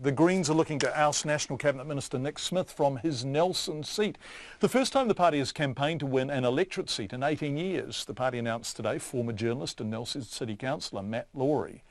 The Greens are looking to oust National Cabinet Minister Nick Smith from his Nelson seat. The first time the party has campaigned to win an electorate seat in 18 years. The party announced today former journalist and Nelson City Councillor Matt Lawry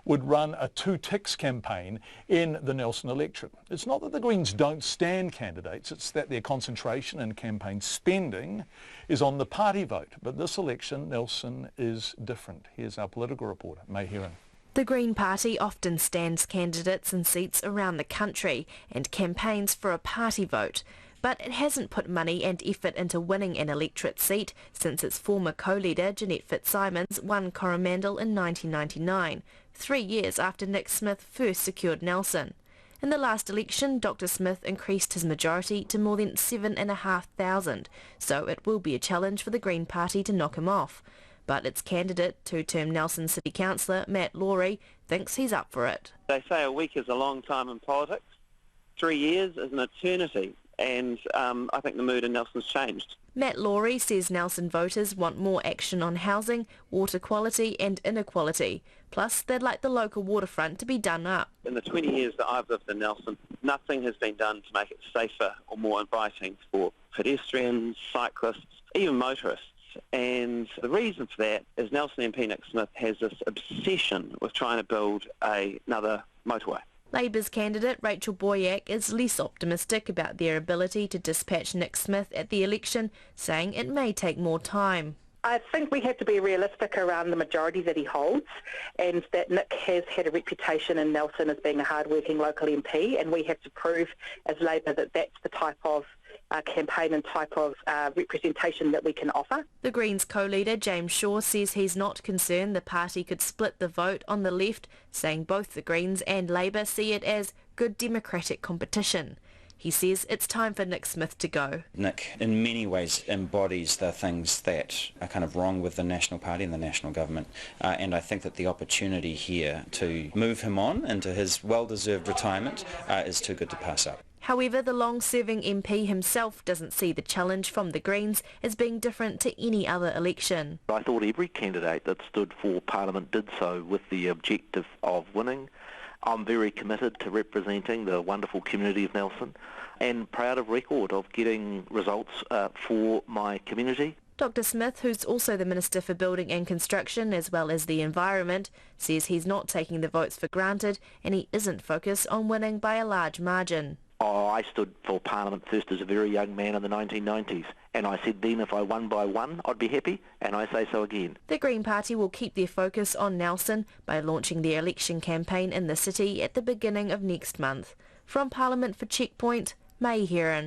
would run a two-ticks campaign in the Nelson electorate. It's not that the Greens don't stand candidates, it's that their concentration in campaign spending is on the party vote. But this election, Nelson is different. Here's our political reporter, May Heron. The Green Party often stands candidates in seats around the country and campaigns for a party vote, but it hasn't put money and effort into winning an electorate seat since its former co-leader Jeanette Fitzsimons won Coromandel in 1999, 3 years after Nick Smith first secured Nelson. In the last election, Dr Smith increased his majority to more than 7,500, so it will be a challenge for the Green Party to knock him off. But its candidate, two-term Nelson City Councillor Matt Lawry, thinks he's up for it. They say a week is a long time in politics. 3 years is an eternity, and I think the mood in Nelson's changed. Matt Lawry says Nelson voters want more action on housing, water quality and inequality. Plus, they'd like the local waterfront to be done up. In the 20 years that I've lived in Nelson, nothing has been done to make it safer or more inviting for pedestrians, cyclists, even motorists. And the reason for that is Nelson MP Nick Smith has this obsession with trying to build another motorway. Labour's candidate Rachel Boyack is less optimistic about their ability to dispatch Nick Smith at the election, saying it may take more time. I think we have to be realistic around the majority that he holds, and that Nick has had a reputation in Nelson as being a hard-working local MP, and we have to prove as Labour that that's the type of campaign and type of representation that we can offer. The Greens co-leader James Shaw says he's not concerned the party could split the vote on the left, saying both the Greens and Labour see it as good democratic competition. He says it's time for Nick Smith to go. Nick in many ways embodies the things that are kind of wrong with the National Party and the National Government, and I think that the opportunity here to move him on into his well-deserved retirement is too good to pass up. However, the long-serving MP himself doesn't see the challenge from the Greens as being different to any other election. I thought every candidate that stood for Parliament did so with the objective of winning. I'm very committed to representing the wonderful community of Nelson and proud of record of getting results for my community. Dr Smith, who's also the Minister for Building and Construction as well as the Environment, says he's not taking the votes for granted and he isn't focused on winning by a large margin. I stood for Parliament first as a very young man in the 1990s, and I said then if I won by one, I'd be happy, and I say so again. The Green Party will keep their focus on Nelson by launching their election campaign in the city at the beginning of next month. From Parliament for Checkpoint, May Heron.